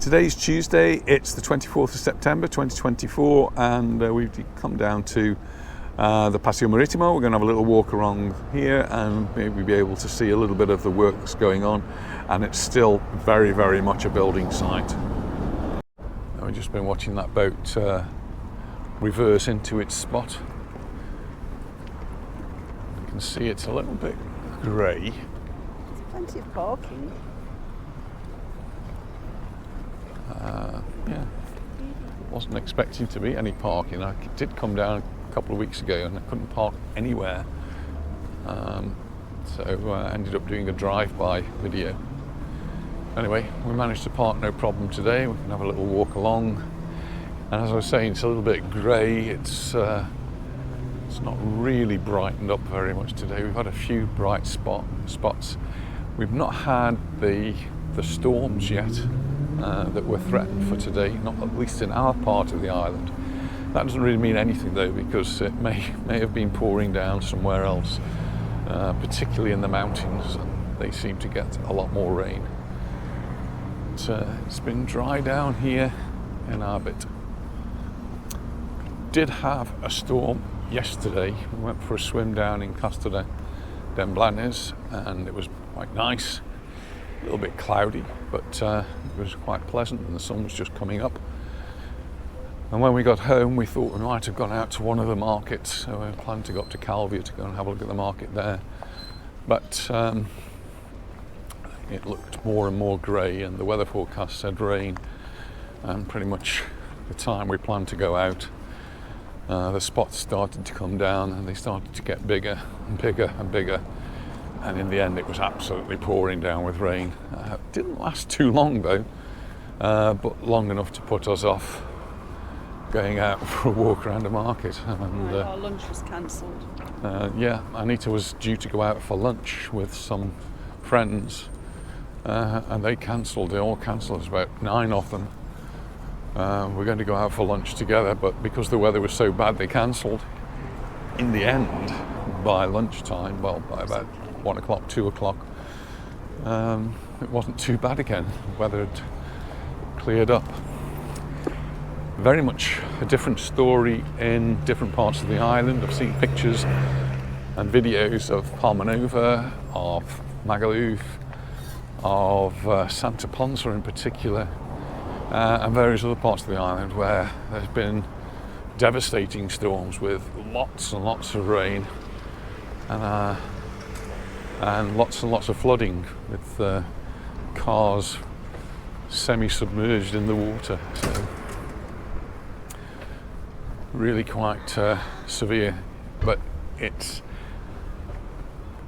Today's Tuesday, it's the 24th of September 2024, and we've come down to the Paseo Maritimo. We're going to have a little walk around here and maybe be able to see a little bit of the work that's going on, and it's still very, very much a building site. We've just been watching that boat reverse into its spot. You can see it's a little bit grey. There's plenty of parking. Yeah, wasn't expecting to be any parking. I did come down a couple of weeks ago and I couldn't park anywhere, so I ended up doing a drive-by video. Anyway, we managed to park no problem today. We can have a little walk along, and as I was saying, it's a little bit grey. It's not really brightened up very much today. We've had a few bright spots. We've not had the storms yet that were threatened for today, not at least in our part of the island. That doesn't really mean anything though, because it may have been pouring down somewhere else, particularly in the mountains. They seem to get a lot more rain. It's been dry down here in our bit. Did have a storm yesterday. We went for a swim down in Costa de Blanes, and it was quite nice. A little bit cloudy, but it was quite pleasant, and the sun was just coming up. And when we got home, we thought we might have gone out to one of the markets, so we planned to go up to Calvi to go and have a look at the market there. But it looked more and more grey, and the weather forecast said rain. And pretty much the time we planned to go out, the spots started to come down, and they started to get bigger and bigger and bigger. And in the end, it was absolutely pouring down with rain. It didn't last too long though, but long enough to put us off going out for a walk around the market. And our lunch was cancelled. Yeah, Anita was due to go out for lunch with some friends, and they cancelled. They all cancelled. There's about 9 of them. We're going to go out for lunch together, but because the weather was so bad, they cancelled. In the end, by lunchtime, well, by about 1 o'clock, 2 o'clock, it wasn't too bad again. The weather had cleared up. Very much a different story in different parts of the island. I've seen pictures and videos of Palma, of Magaluf, of Santa Ponsa in particular, and various other parts of the island where there's been devastating storms with lots and lots of rain, and lots and lots of flooding, with cars semi-submerged in the water. So really quite severe, but it's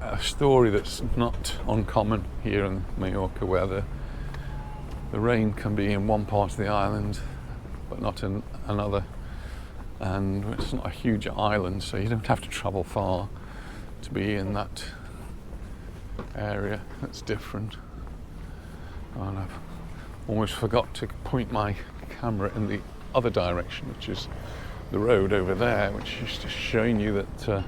a story that's not uncommon here in Mallorca, where the rain can be in one part of the island but not in another, and it's not a huge island, so you don't have to travel far to be in that area. That's different. And I've almost forgot to point my camera in the other direction, which is the road over there, which is just showing you that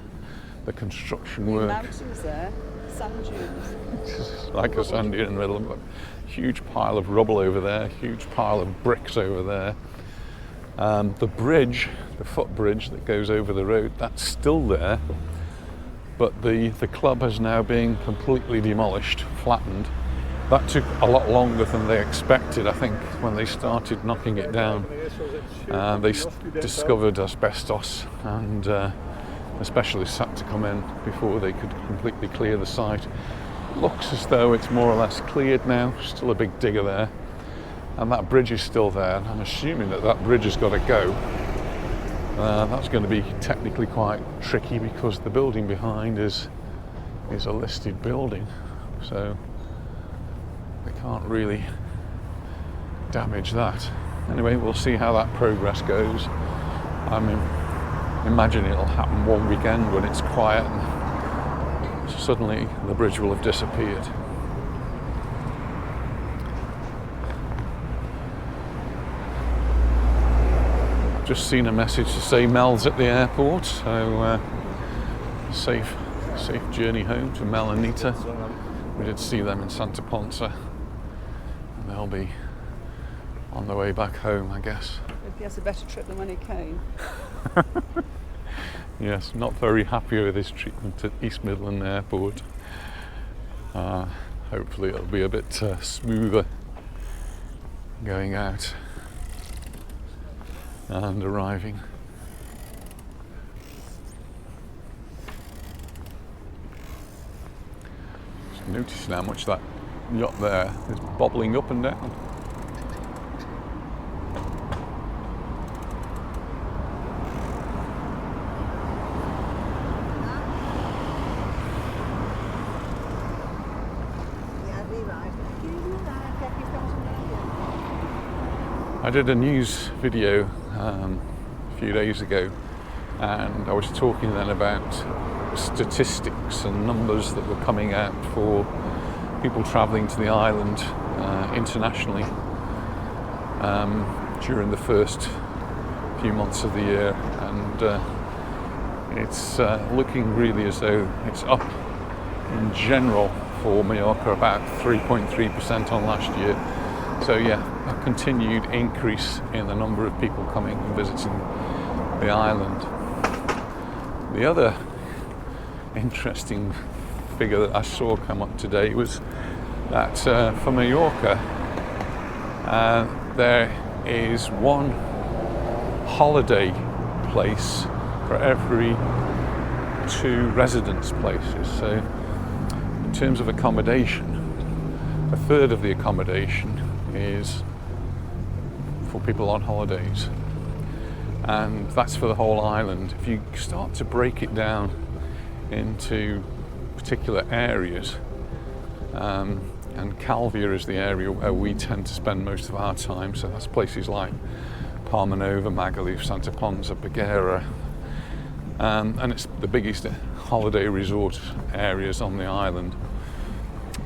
the construction work. Mountains there, sand dunes. It's like a sand dune in the middle of a huge pile of rubble over there, huge pile of bricks over there. The bridge, the footbridge that goes over the road, that's still there, but the club has now been completely demolished, flattened. That took a lot longer than they expected, I think, when they started knocking it down. They discovered asbestos, and a specialist had to come in before they could completely clear the site. Looks as though it's more or less cleared now, still a big digger there. And that bridge is still there, and I'm assuming that bridge has got to go. That's going to be technically quite tricky, because the building behind is a listed building, so they can't really damage that. Anyway, we'll see how that progress goes. I'm imagining it'll happen one weekend when it's quiet, and suddenly the bridge will have disappeared. Just seen a message to say Mel's at the airport, so safe journey home to Mel and Anita. We did see them in Santa Ponsa, and they'll be on the way back home, I guess. Hope he has a better trip than when he came. Yes, not very happy with his treatment at East Midland Airport. Hopefully it'll be a bit smoother going out and arriving. Just noticing how much that yacht there is bobbling up and down. I did a news video a few days ago, and I was talking then about statistics and numbers that were coming out for people travelling to the island internationally during the first few months of the year, and it's looking really as though it's up in general for Mallorca about 3.3% on last year. So yeah, a continued increase in the number of people coming and visiting the island. The other interesting figure that I saw come up today was that for Mallorca, there is one holiday place for every 2 residence places. So in terms of accommodation, a third of the accommodation is for people on holidays, and that's for the whole island. If you start to break it down into particular areas, and Calvia is the area where we tend to spend most of our time, so that's places like Palma, Magaluf, Santa Ponsa, Bagheera, and it's the biggest holiday resort areas on the island.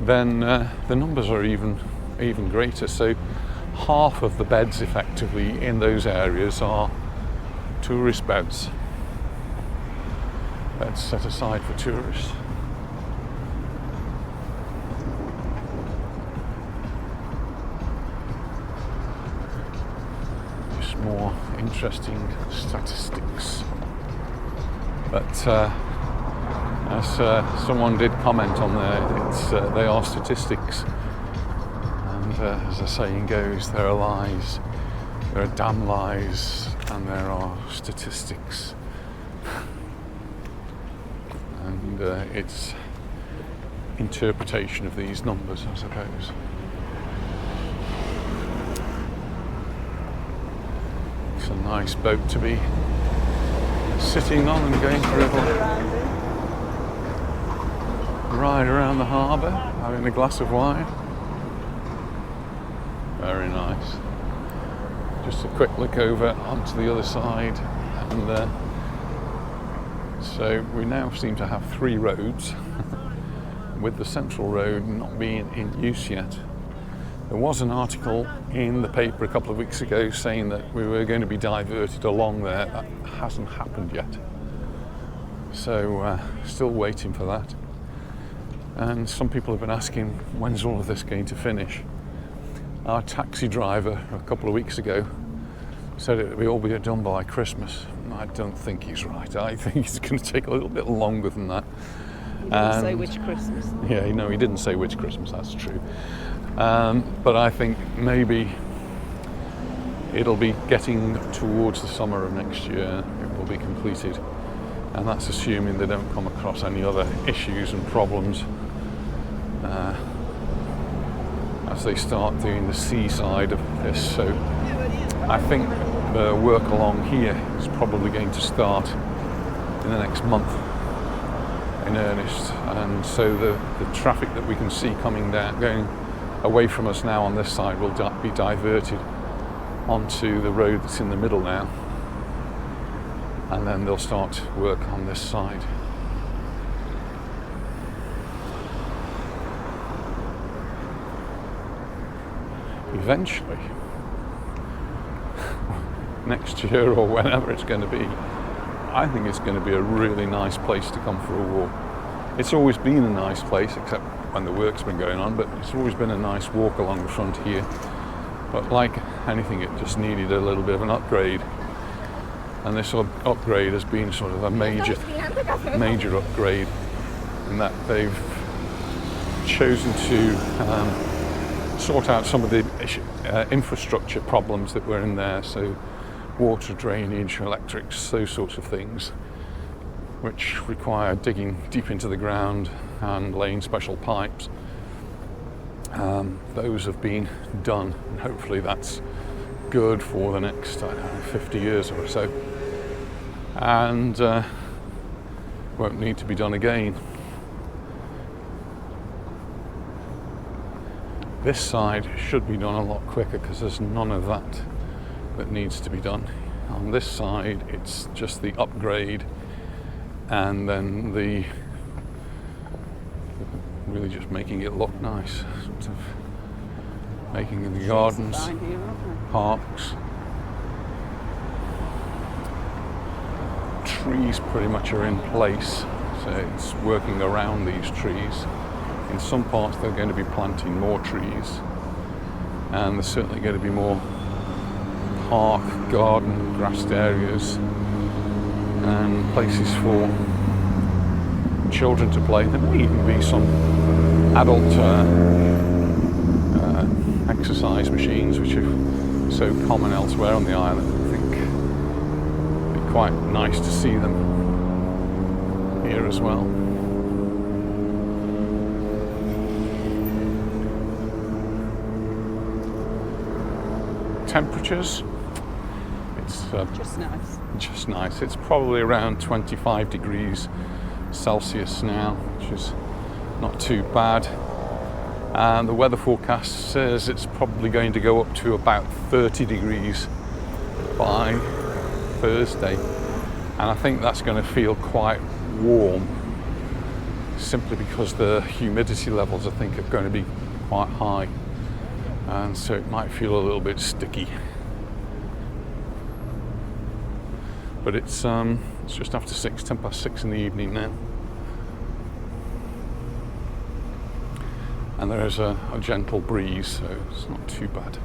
Then the numbers are even greater. So half of the beds effectively in those areas are tourist beds set aside for tourists. Just more interesting statistics. But as someone did comment on there, they are statistics. As the saying goes, there are lies, there are damn lies, and there are statistics. And it's interpretation of these numbers, I suppose. It's a nice boat to be sitting on and going for a little ride around the harbour, having a glass of wine. Very nice. Just a quick look over onto the other side, and so we now seem to have 3 roads, with the central road not being in use yet. There was an article in the paper a couple of weeks ago saying that we were going to be diverted along there. That hasn't happened yet, so still waiting for that. And some people have been asking, when's all of this going to finish? Our taxi driver a couple of weeks ago said it would all be done by Christmas. I don't think he's right. I think it's going to take a little bit longer than that. He didn't say which Christmas. Yeah, no, he didn't say which Christmas, that's true. But I think maybe it'll be getting towards the summer of next year, it will be completed. And that's assuming they don't come across any other issues and problems as they start doing the seaside of this. So I think the work along here is probably going to start in the next month in earnest, and so the traffic that we can see coming down, going away from us now on this side, will be diverted onto the road that's in the middle now, and then they'll start work on this side. Eventually, next year or whenever it's going to be, I think it's going to be a really nice place to come for a walk. It's always been a nice place, except when the work's been going on, but it's always been a nice walk along the front here. But like anything, it just needed a little bit of an upgrade. And this upgrade has been sort of a major upgrade in that they've chosen to sort out some of the infrastructure problems that were in there. So water drainage, electrics, those sorts of things, which require digging deep into the ground and laying special pipes. Those have been done, and hopefully that's good for the next, I don't know, 50 years or so, and won't need to be done again. This side should be done a lot quicker because there's none of that needs to be done. On this side, it's just the upgrade, and then the really just making it look nice, sort of making the gardens, parks, trees pretty much are in place, so it's working around these trees. In some parts they're going to be planting more trees, and there's certainly going to be more park, garden, grassed areas and places for children to play. There may even be some adult exercise machines, which are so common elsewhere on the island. I think it'd be quite nice to see them here as well. Temperatures, it's just nice. It's probably around 25 degrees Celsius now, which is not too bad. And the weather forecast says it's probably going to go up to about 30 degrees by Thursday, and I think that's going to feel quite warm, simply because the humidity levels I think are going to be quite high, and so it might feel a little bit sticky. But it's just after 10 past 6 in the evening now, and there is a gentle breeze, so it's not too bad.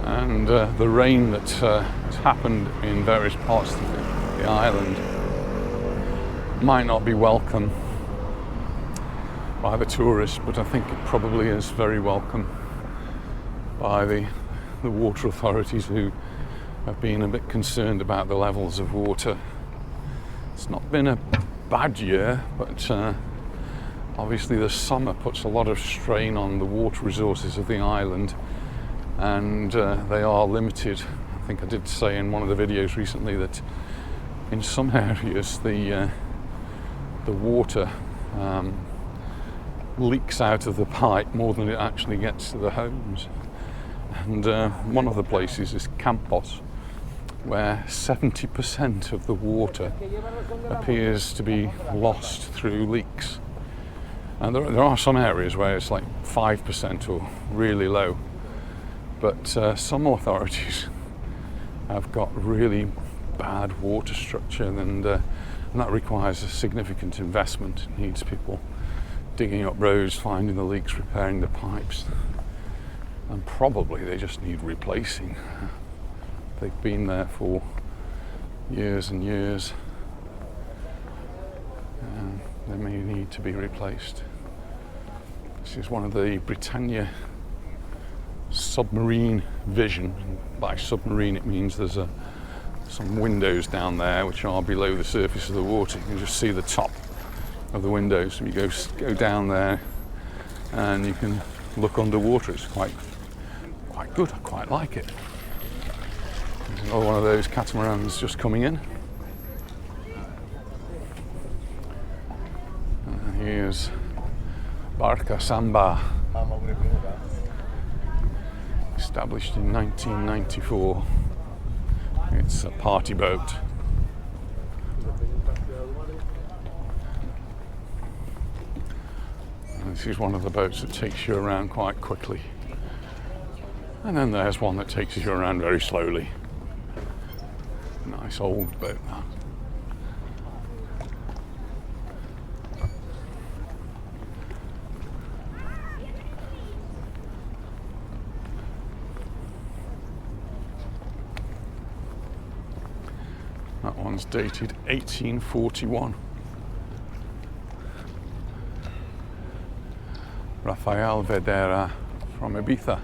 And the rain that has happened in various parts of the island might not be welcome by the tourists, but I think it probably is very welcome by the water authorities, who have been a bit concerned about the levels of water. It's not been a bad year, but obviously the summer puts a lot of strain on the water resources of the island, and they are limited. I think I did say in one of the videos recently that in some areas the water leaks out of the pipe more than it actually gets to the homes. And one of the places is Campos, where 70% of the water appears to be lost through leaks. And there are some areas where it's like 5% or really low. But some authorities have got really bad water structure, and that requires a significant investment. It needs people digging up roads, finding the leaks, repairing the pipes, and probably they just need replacing. They've been there for years and years, and they may need to be replaced. This is one of the Britannia submarine vision. By submarine it means there's some windows down there which are below the surface of the water. You can just see the top of the windows. You go down there and you can look underwater. It's quite good. I quite like it. There's another one of those catamarans just coming in. And here's Bara Samba, established in 1994. It's a party boat. And this is one of the boats that takes you around quite quickly. And then there's one that takes you around very slowly. Nice old boat that. That one's dated 1841. Rafael Vedera from Ibiza.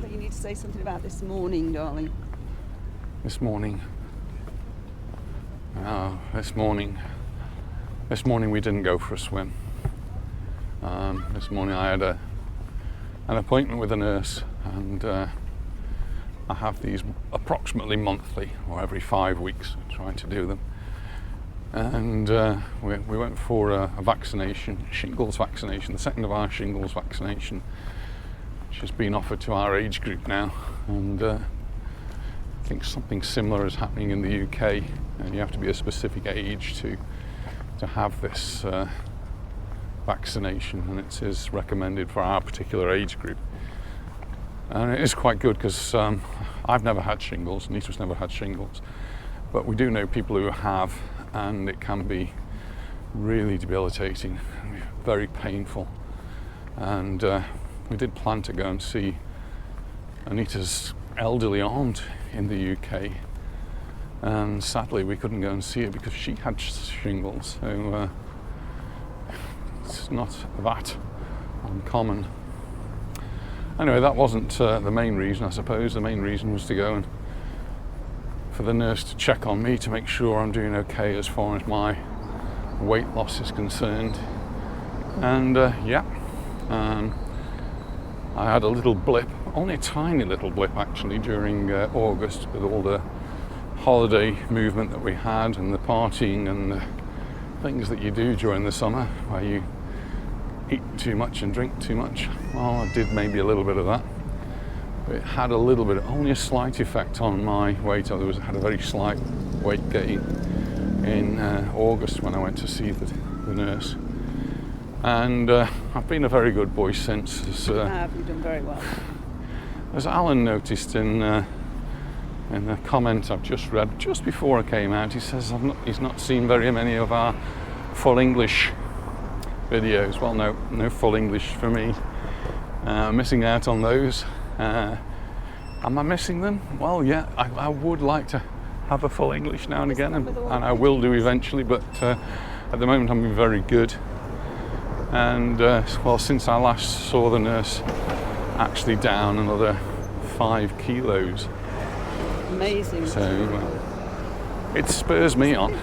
But you need to say something about this morning, darling. This morning. This morning we didn't go for a swim. This morning I had an appointment with a nurse, and I have these approximately monthly or every 5 weeks, trying to do them. And we went for a vaccination, shingles vaccination, the second of our shingles vaccination, which has been offered to our age group now. And I think something similar is happening in the UK, and you have to be a specific age to have this vaccination, and it is recommended for our particular age group. And it is quite good because I've never had shingles, Nita's never had shingles, but we do know people who have, and it can be really debilitating, very painful. And we did plan to go and see Anita's elderly aunt in the UK, and sadly we couldn't go and see her because she had shingles, so it's not that uncommon. Anyway, that wasn't the main reason, I suppose. The main reason was to go and for the nurse to check on me to make sure I'm doing okay as far as my weight loss is concerned. And I had a little blip, only a tiny little blip actually, during August, with all the holiday movement that we had and the partying and the things that you do during the summer, where you eat too much and drink too much. Well, I did maybe a little bit of that, but it had a little bit, only a slight effect on my weight. I had a very slight weight gain in August when I went to see the nurse. And I've been a very good boy since. You've done very well. As Alan noticed in a comment I've just read just before I came out, he says he's not seen very many of our full English videos. Well, no full English for me. Missing out on those. Am I missing them? Well, yeah, I would like to have a full English now and again, and I will do eventually, but at the moment I'm being very good. And well, since I last saw the nurse, actually down another 5 kilos. Amazing. So it spurs me on.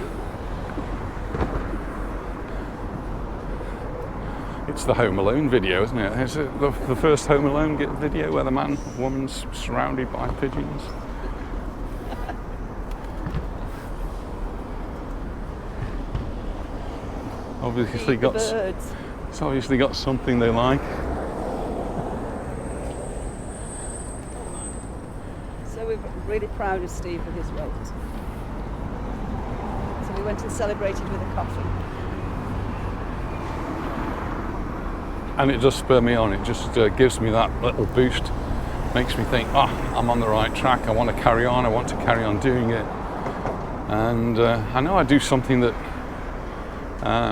It's the Home Alone video, isn't it? Is it the first Home Alone video where the woman's surrounded by pigeons? Obviously got birds. It's obviously got something they like. So we're really proud of Steve for his weight. So we went and celebrated with a coffee. And it does spur me on. It just gives me that little boost. Makes me think, I'm on the right track. I want to carry on. I want to carry on doing it. And I know I do something that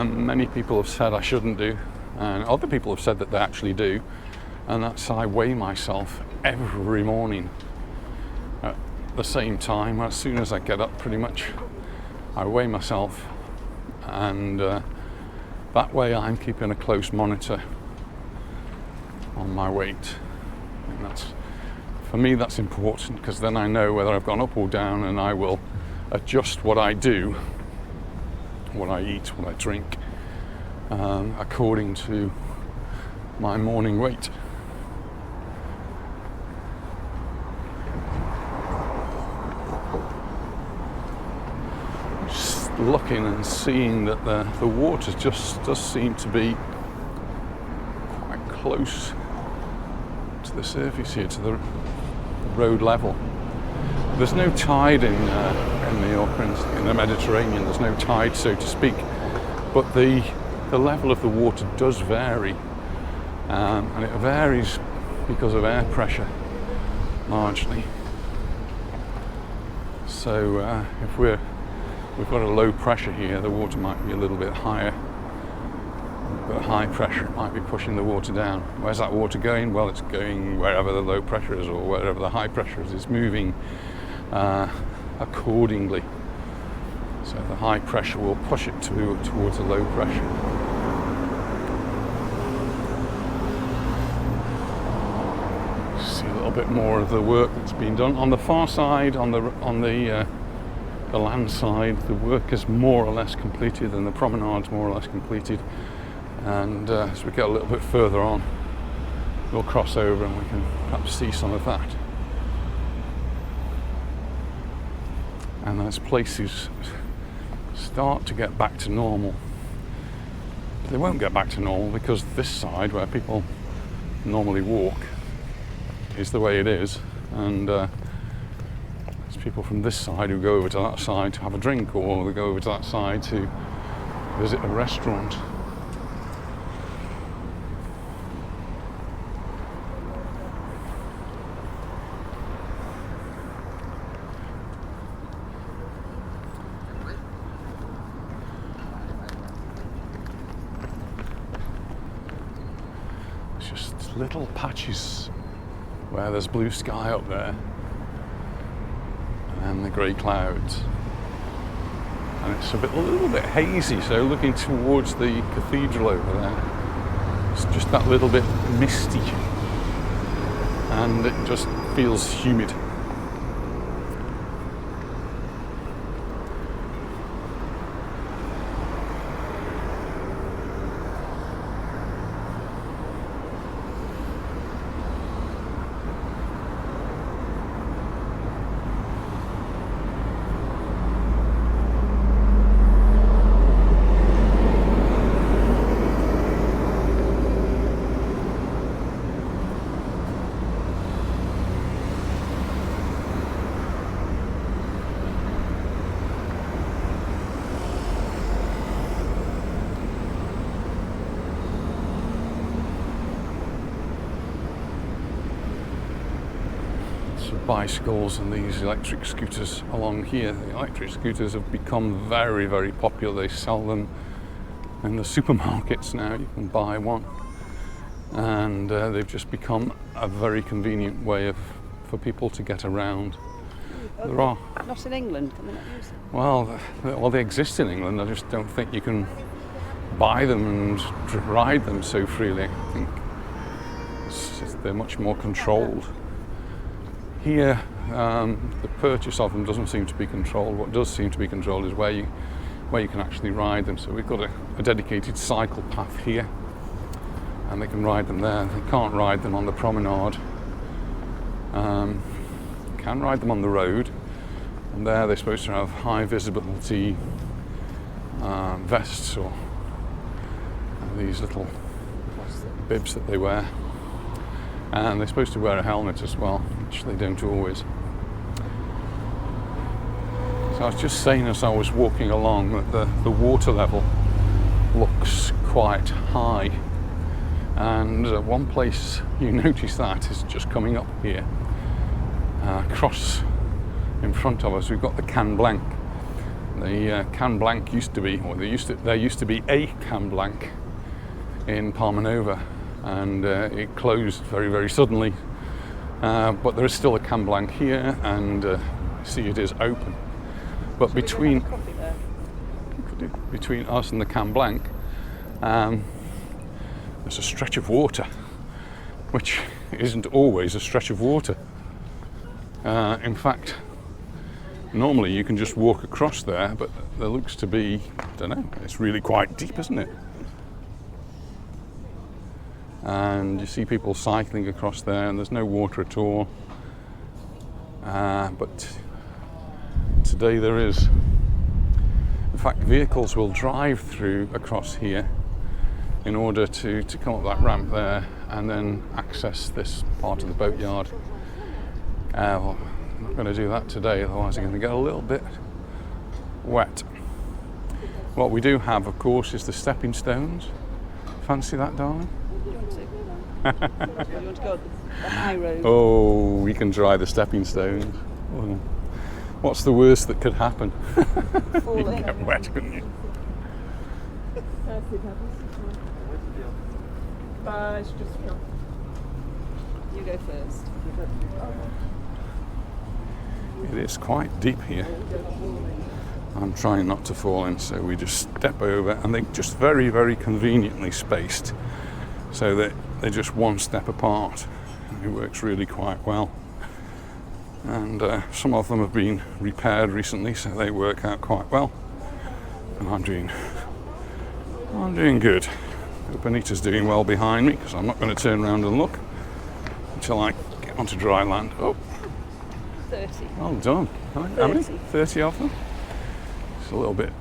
many people have said I shouldn't do, and other people have said that they actually do, and that's I weigh myself every morning at the same time. As soon as I get up, pretty much, I weigh myself, and that way I'm keeping a close monitor on my weight. And that's, for me, that's important, because then I know whether I've gone up or down, and I will adjust what I do, what I eat, what I drink, according to my morning weight. Just looking and seeing that the water just does seem to be quite close to the surface here, to the road level. There's no tide in in Mallorca, in the Mediterranean. There's no tide, so to speak, but the level of the water does vary, and it varies because of air pressure largely. So if we've got a low pressure here, the water might be a little bit higher, but high pressure might be pushing the water down. Where's that water going? Well, it's going wherever the low pressure is, or wherever the high pressure is. It's moving accordingly. So the high pressure will push it towards the low pressure. See a little bit more of the work that's been done on the far side, on the land side. The work is more or less completed, and the promenade's more or less completed. And as we get a little bit further on, we'll cross over and we can perhaps see some of that. And as places start to get back to normal, but they won't get back to normal because this side, where people normally walk, is the way it is, and there's people from this side who go over to that side to have a drink, or they go over to that side to visit a restaurant. It's just little patches where there's blue sky up there and the grey clouds, and it's a little bit hazy, so looking towards the cathedral over there, it's just that little bit misty, and it just feels humid. Bicycles and these electric scooters along here. The electric scooters have become very, very popular. They sell them in the supermarkets now. You can buy one, and they've just become a very convenient way for people to get around. There are not in England. Can they not use them? Well, they exist in England. I just don't think you can buy them and ride them so freely. I think they're much more controlled. Here, the purchase of them doesn't seem to be controlled. What does seem to be controlled is where you can actually ride them. So we've got a dedicated cycle path here, and they can ride them there. They can't ride them on the promenade. Can ride them on the road, and there they're supposed to have high visibility vests, or these little bibs that they wear. And they're supposed to wear a helmet as well, which they don't always. So I was just saying as I was walking along that the water level looks quite high, and one place you notice that is just coming up here. Across in front of us we've got the Can Blanc. The Can Blanc used to be, or there used to be a Can Blanc in Palma, and it closed very, very suddenly, but there is still a Can Blanc here, and see, it is open. But between us and the Can Blanc, there's a stretch of water, which isn't always a stretch of water. In fact, normally you can just walk across there, but there looks to be, I don't know, it's really quite deep, isn't it? And you see people cycling across there, and there's no water at all. But today there is. In fact, vehicles will drive through across here in order to come up that ramp there and then access this part of the boatyard. Well, I'm not going to do that today, otherwise I'm going to get a little bit wet. What we do have, of course, is the stepping stones. Fancy that, darling? You want to? You want to go up the high road? Oh, we can try the stepping stones. Well, what's the worst that could happen? Fall You in. can get wet, couldn't you? You go first. It is quite deep here. I'm trying not to fall in, so we just step over, and they're just very, very conveniently spaced so that they're just one step apart. It works really quite well. And some of them have been repaired recently, so they work out quite well. And I'm doing good. Hope Anita's doing well behind me, because I'm not going to turn around and look until I get onto dry land. Oh, 30. well done. How many? 30 of them. It's a little bit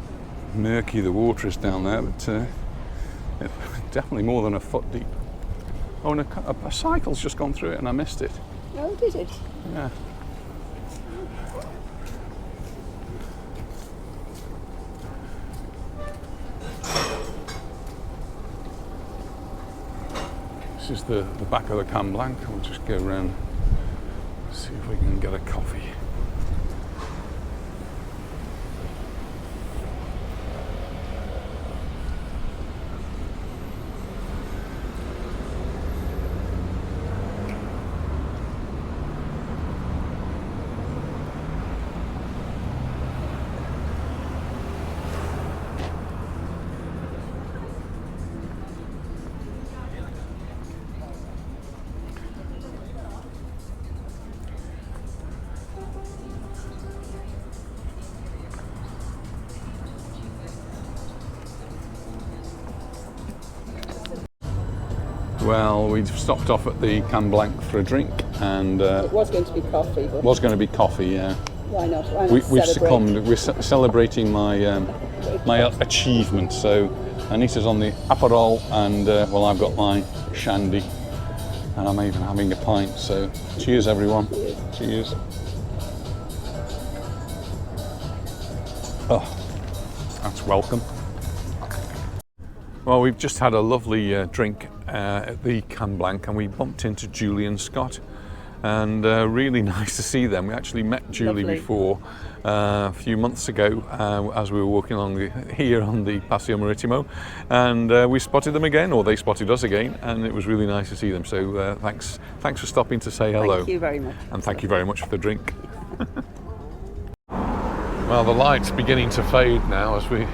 murky, the water is down there, but definitely more than a foot deep. Oh, and a cycle's just gone through it and I missed it. Oh, did it? Yeah. This is the back of the Camp Blanc. We'll just go around, see if we can get a coffee. Well, we've stopped off at the Camp Blanc for a drink, and It was going to be coffee, but was going to be coffee. Yeah, why not? Why not we've celebrate? succumbed. We're celebrating my my achievement. So Anita's on the Aperol, and well, I've got my shandy, and I'm even having a pint. So cheers, everyone. Cheers. Oh, that's welcome. Well, we've just had a lovely drink at the Camp Blanc, and we bumped into Julie and Scott, and really nice to see them. We actually met Julie Lovely. before a few months ago as we were walking along here on the Paseo Maritimo, and we spotted them again, or they spotted us again, and it was really nice to see them. So thanks for stopping to say hello. Thank you very much. And thank you very much for the drink. Well, the light's beginning to fade now as we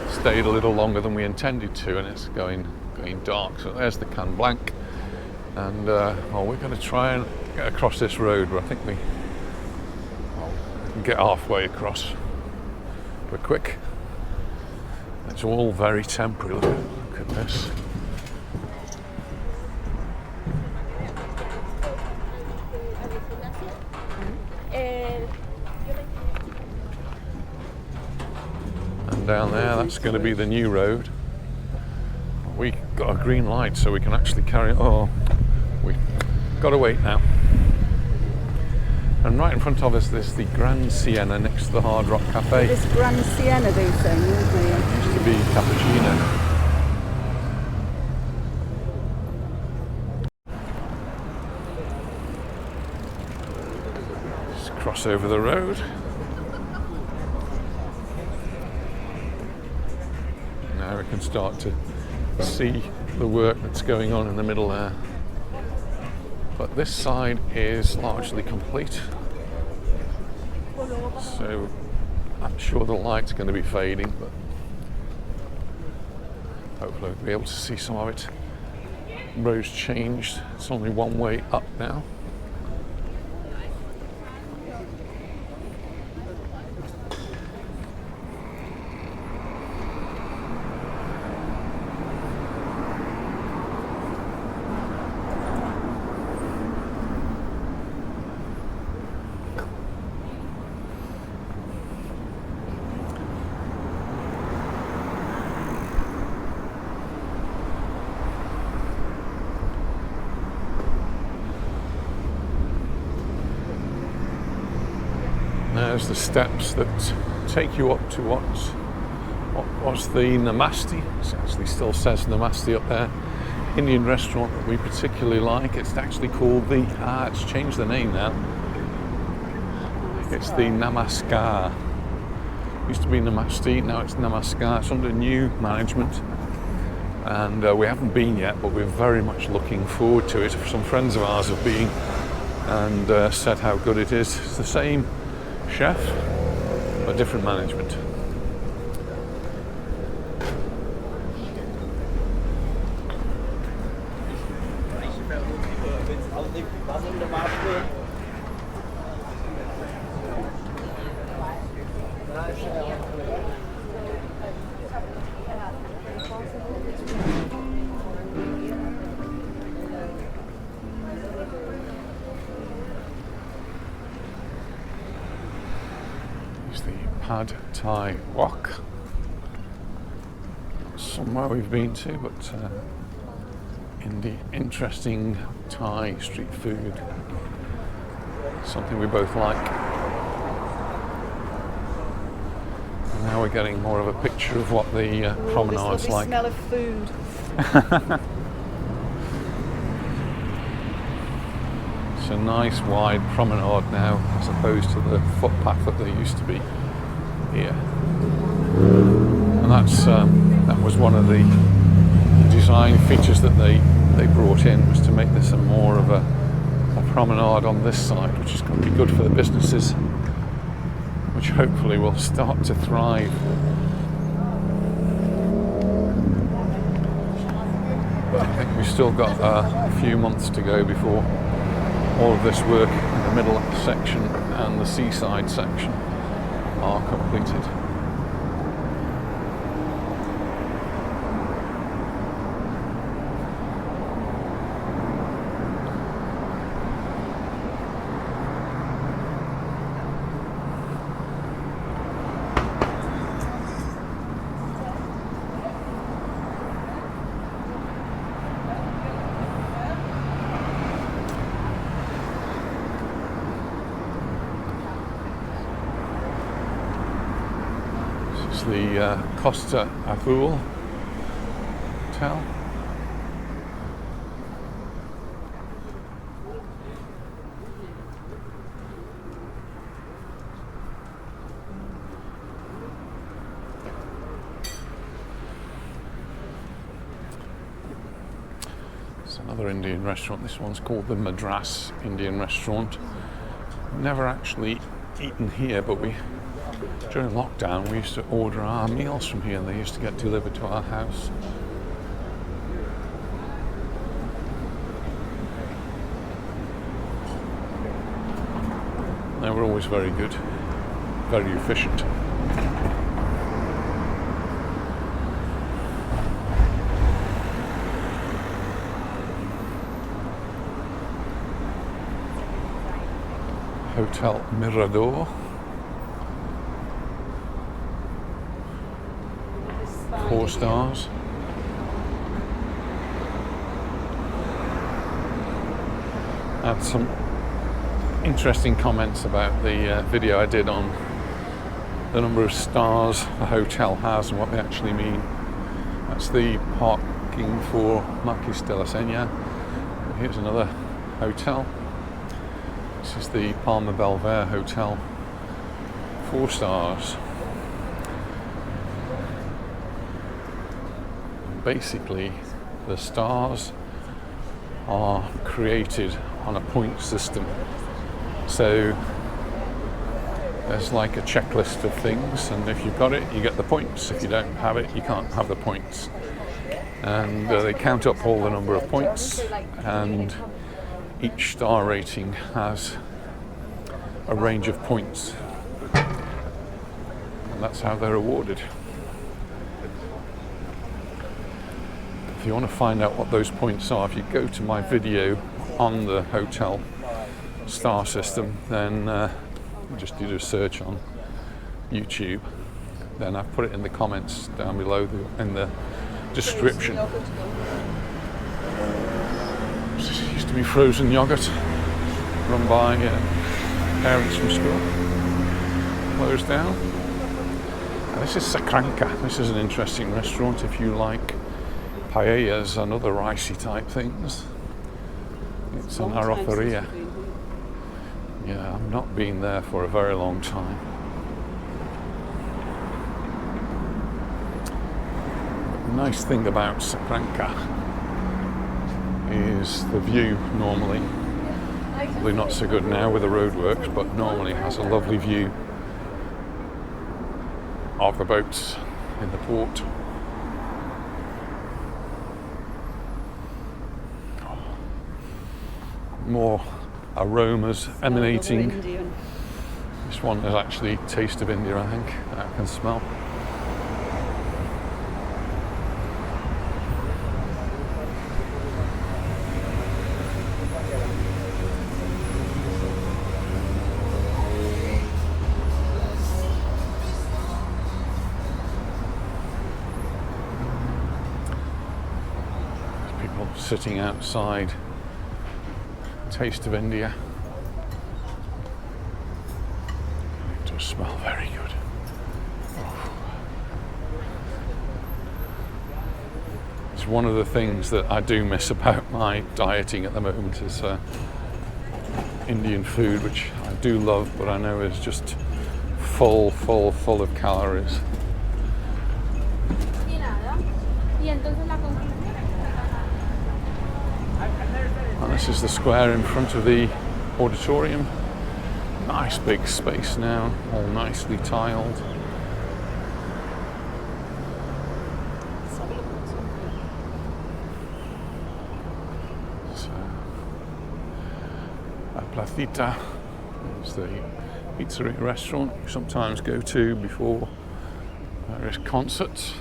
stayed a little longer than we intended to, and it's going dark. So there's the Camp Blanc, and well, we're going to try and get across this road, but I think we can get halfway across. We're quick. It's all very temporary. Look at this. And down there, that's going to be the new road. We got a green light, so we can actually carry. Oh, we've got to wait now. And right in front of us, there's the Grand Sienna next to the Hard Rock Cafe. This Grand Sienna, they were saying, isn't it? Used to be cappuccino. Just cross over the road. Now we can start to see the work that's going on in the middle there. But this side is largely complete. So I'm sure the light's going to be fading, but hopefully we'll be able to see some of it. The road's changed. It's only one way up now. There's the steps that take you up to what was the Namaste. It actually still says Namaste up there. Indian restaurant that we particularly like. It's actually called the, it's changed the name now. It's the Namaskar. Used to be Namaste, now it's Namaskar. It's under new management. And we haven't been yet, but we're very much looking forward to it. Some friends of ours have been and said how good it is. It's the same chef, but different management. It's the Pad Thai Wok. Somewhere we've been to, but interesting Thai street food. Something we both like. And now we're getting more of a picture of what the promenade's like. Smell of food. It's a nice wide promenade now, as opposed to the footpath that there used to be here. And that was one of the design features that they brought in, was to make this a more of a promenade on this side, which is going to be good for the businesses, which hopefully will start to thrive. But I think we've still got a few months to go before all of this work in the middle section and the seaside section are completed. The Costa Azul Hotel. It's another Indian restaurant. This one's called the Madras Indian Restaurant. Never actually eaten here, but during lockdown we used to order our meals from here and they used to get delivered to our house. They were always very good, very efficient. Hotel Mirador. 4 stars. I had some interesting comments about the video I did on the number of stars a hotel has and what they actually mean. That's the parking for Marquis de la Senya. Here's another hotel. This is the Palma Belvedere Hotel. 4 stars. Basically, the stars are created on a point system. So there's like a checklist of things, and if you've got it, you get the points. If you don't have it, you can't have the points. And they count up all the number of points, and each star rating has a range of points. And that's how they're awarded. If you want to find out what those points are, if you go to my video on the hotel star system, then just do a search on YouTube. Then I've put it in the comments down below in the description. This used to be frozen yogurt run by parents from school. Closed down. This is Sakranka. This is an interesting restaurant if you like paellas and other ricey type things. It's an arroceria. Yeah, I've not been there for a very long time. But the nice thing about Sakranka is the view normally. Probably not so good now with the roadworks, but normally has a lovely view of the boats in the port. More aromas emanating. This one is actually Taste of India, I think. I can smell. Sitting outside Taste of India. It does smell very good. Oh. It's one of the things that I do miss about my dieting at the moment is Indian food, which I do love, but I know is just full of calories. And this is the square in front of the auditorium. Nice big space now, all nicely tiled. So, Plita is the pizzeria restaurant you sometimes go to before various concerts.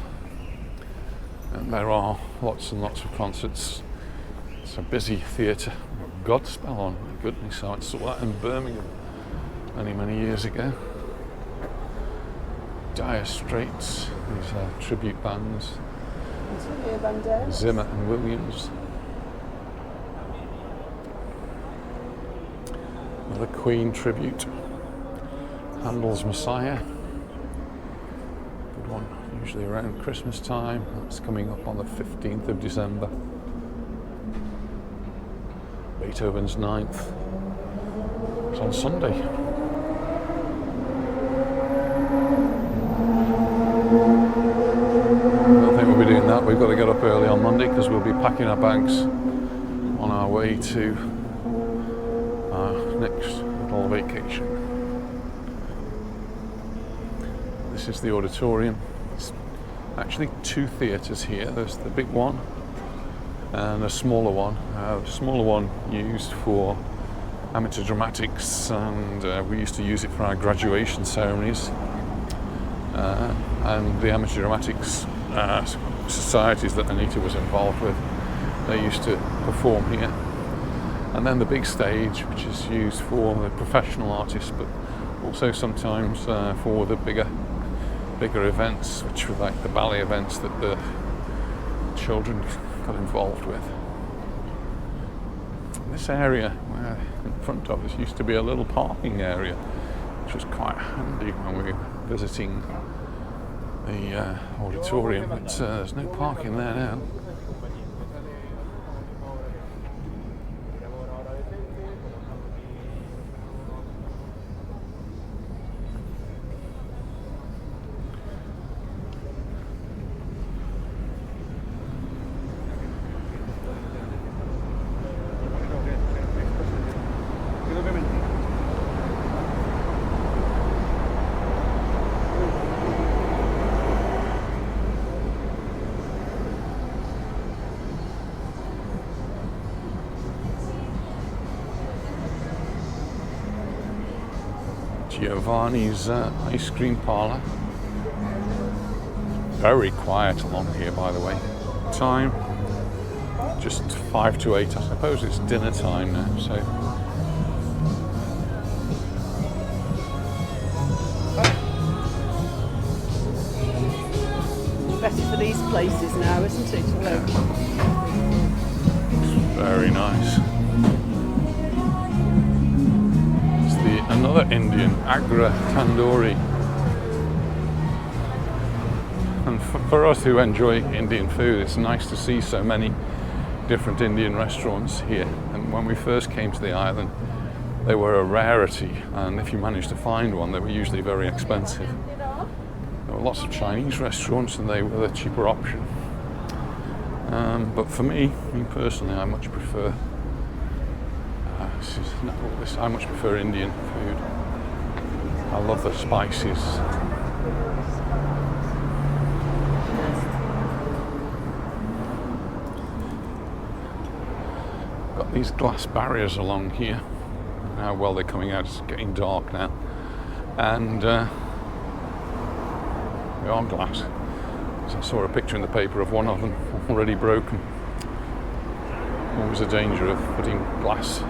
And there are lots and lots of concerts. It's a busy theatre. Godspell on, my goodness, I saw that in Birmingham many years ago. Dire Straits, these are tribute bands. Zimmer and Williams. Another Queen tribute. Handel's Messiah. Good one, usually around Christmas time. That's coming up on the 15th of December. Beethoven's 9th. It's on Sunday. I don't think we'll be doing that. We've got to get up early on Monday because we'll be packing our bags on our way to our next little vacation. This is the auditorium. It's actually two theatres here. There's the big one and a smaller one. The smaller one used for amateur dramatics, and we used to use it for our graduation ceremonies. And the amateur dramatics societies that Anita was involved with, they used to perform here. And then the big stage, which is used for the professional artists, but also sometimes for the bigger events, which were like the ballet events that the children got involved with. This area in front of us used to be a little parking area, which was quite handy when we were visiting the auditorium, but there's no parking there now. Giovanni's ice cream parlour. Very quiet along here, by the way. Time just 5 to 8. I suppose it's dinner time now, so. Better for these places now, isn't it? Hello. Very nice. It's another Indian, Agra Tandoori. And for us who enjoy Indian food, it's nice to see so many different Indian restaurants here. And when we first came to the island, they were a rarity, and if you managed to find one, they were usually very expensive. There were lots of Chinese restaurants, and they were the cheaper option. But for me personally, I much prefer I much prefer Indian food. I love the spices. Got these glass barriers along here. How well they're coming out. It's getting dark now, and they are glass. So I saw a picture in the paper of one of them already broken. Always a danger of putting glass.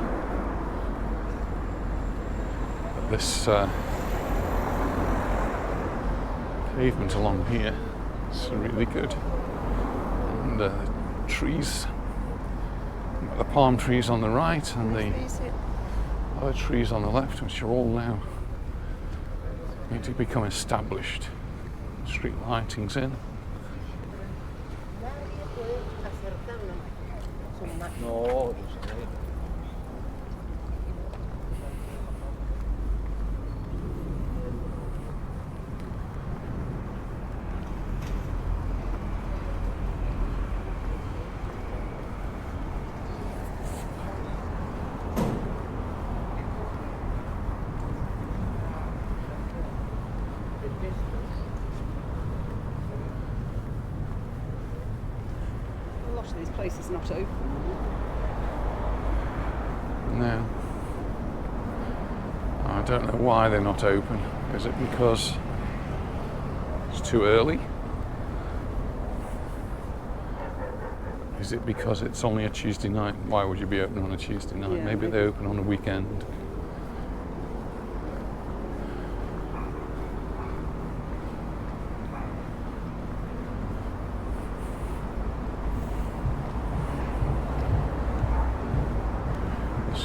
But this pavement along here is really good, and trees. The palm trees on the right and the other trees on the left, which are all now need to become established. Street lighting's in. These places not open. No. I don't know why they're not open. Is it because it's too early? Is it because it's only a Tuesday night? Why would you be open on a Tuesday night? Yeah, maybe they open on a weekend.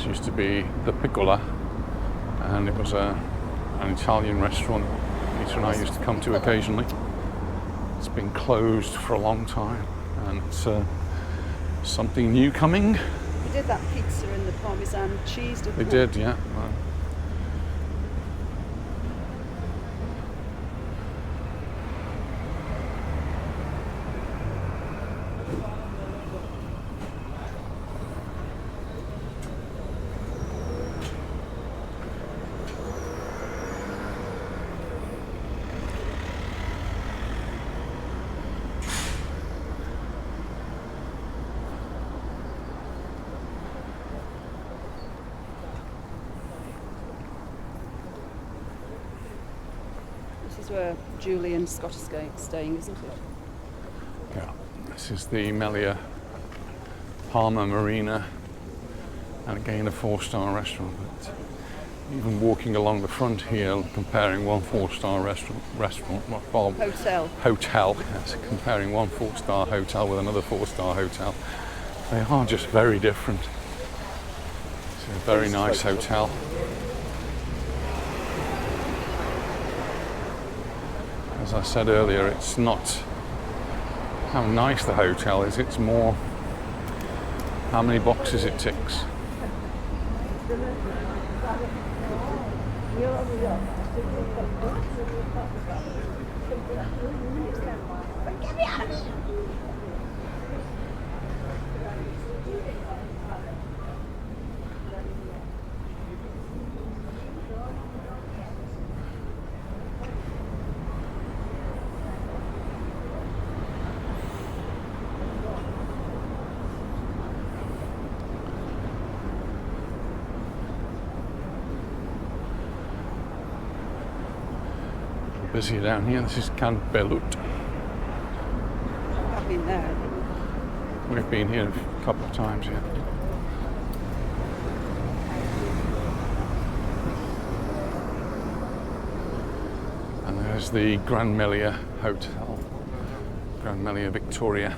Used to be the Piccola, and it was an Italian restaurant Peter and I used to come to occasionally. It's been closed for a long time, and it's something new coming. We did that pizza and the Parmesan cheese, didn't we? They did, yeah. Well, This is where Julie and Scott are staying, isn't it? yeah. This is the Melia Palma Marina, and again a 4-star restaurant. But even walking along the front here, comparing one 4-star restaurant, hotel, yes, comparing one 4-star hotel with another 4-star hotel, they are just very different. It's a very nice hotel. As I said earlier, it's not how nice the hotel is, it's more how many boxes it ticks. Busier down here. This is Can Belut. I've been there. We've been here a couple of times, yeah. And there's the Grand Melia Hotel, Grand Melia Victoria.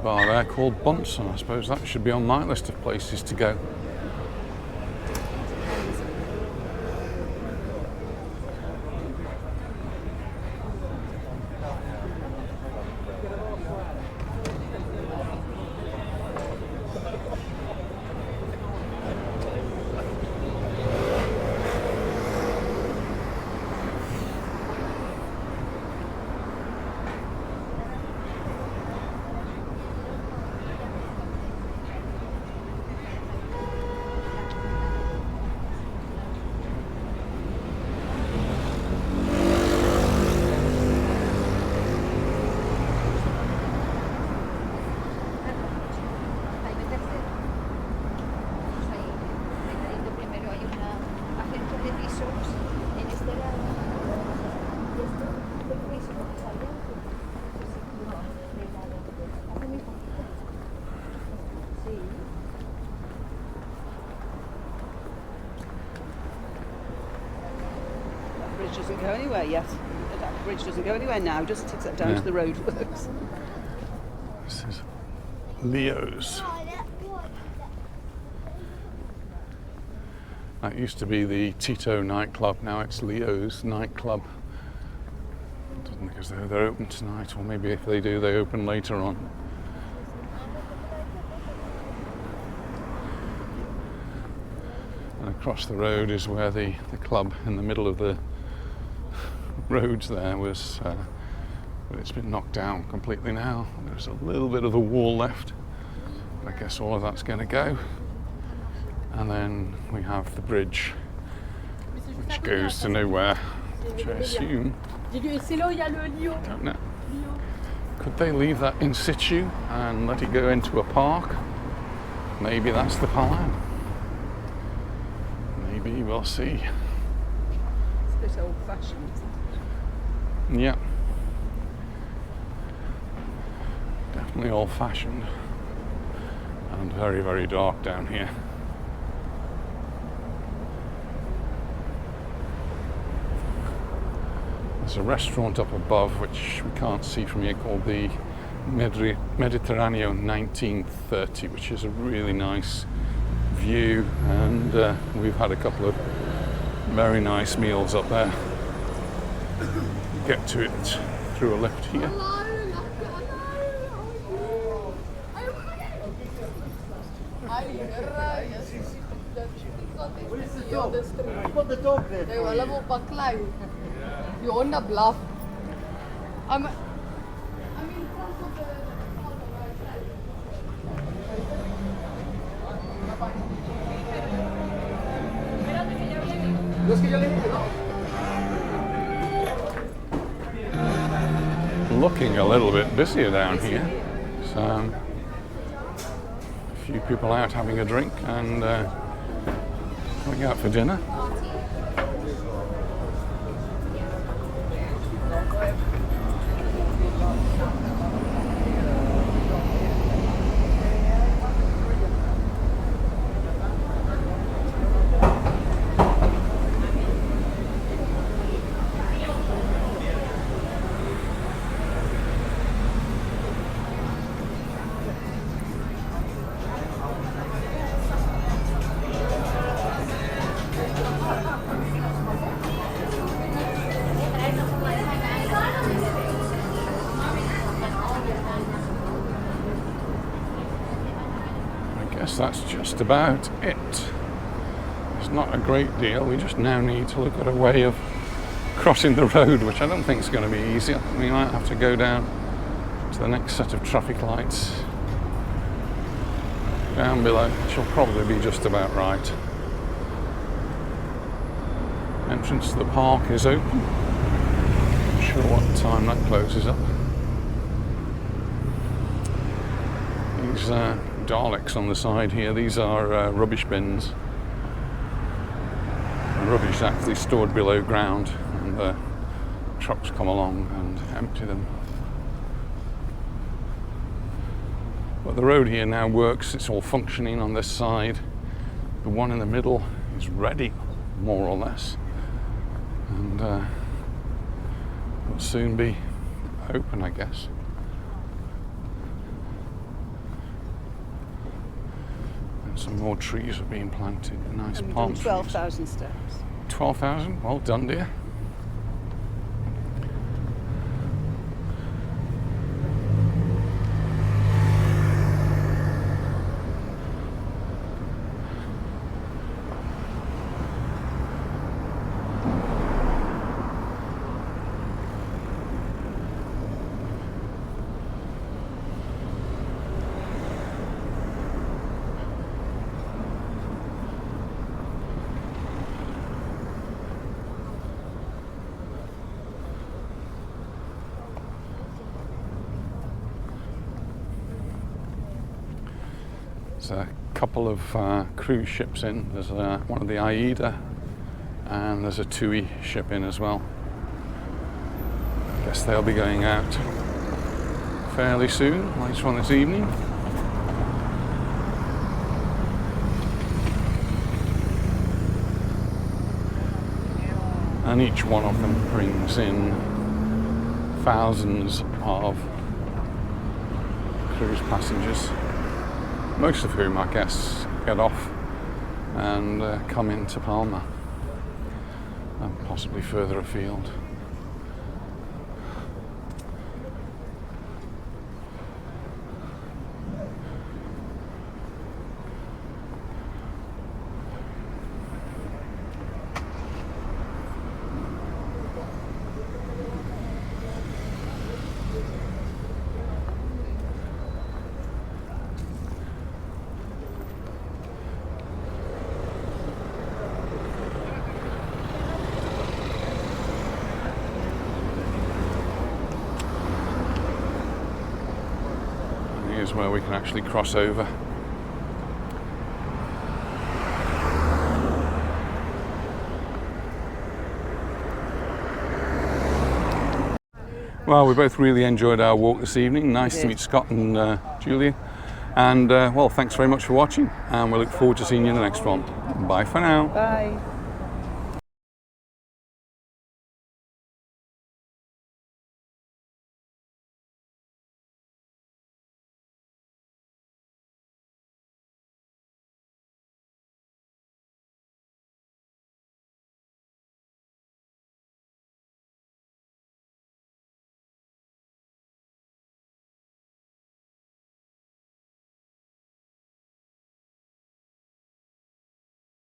bar there called Bunsen. I suppose that should be on my list of places to go. Doesn't go anywhere yet. That bridge doesn't go anywhere now, just takes that down to the roadworks. This is Leo's. That used to be the Tito nightclub, now it's Leo's nightclub. Doesn't look as though they're open tonight, or maybe if they do, they open later on. And across the road is where the club in the middle of the roads there was, but it's been knocked down completely now. There's a little bit of a wall left, but I guess all of that's going to go. And then we have the bridge, which goes to nowhere, which I assume, don't know. Could they leave that in situ and let it go into a park? Maybe that's the plan. Maybe, we'll see. It's a bit old-fashioned, isn't it? Yeah, definitely old-fashioned and very, very dark down here. There's a restaurant up above which we can't see from here called the Mediterraneo 1930, which is a really nice view, and we've had a couple of very nice meals up there. Get to it through a lift here. Put the dog there. They were level backline. You on the bluff. I'm in front of the Looking a little bit busier down here. So a few people out having a drink and going out for dinner. That's just about it. It's not a great deal. We just now need to look at a way of crossing the road, which I don't think is going to be easy. We might have to go down to the next set of traffic lights down below, which will probably be just about right. Entrance to the park is open. Not sure what time that closes up. These Daleks on the side here, these are rubbish bins. The rubbish is actually stored below ground, and trucks come along and empty them. But the road here now works, it's all functioning on this side. The one in the middle is ready, more or less, and will soon be open, I guess. Some more trees are being planted. Nice And we've palm done trees. 12,000 steps. 12,000? Well done, dear. There's a couple of cruise ships in. There's one of the AIDA, and there's a TUI ship in as well. Guess they'll be going out fairly soon, later on this evening. And each one of them brings in thousands of cruise passengers, most of whom, I guess, get off and come into Palma and possibly further afield. Here's where we can actually cross over. Well, we both really enjoyed our walk this evening. Nice to meet Scott and Julia. And well, thanks very much for watching, and we look forward to seeing you in the next one. Bye for now. Bye.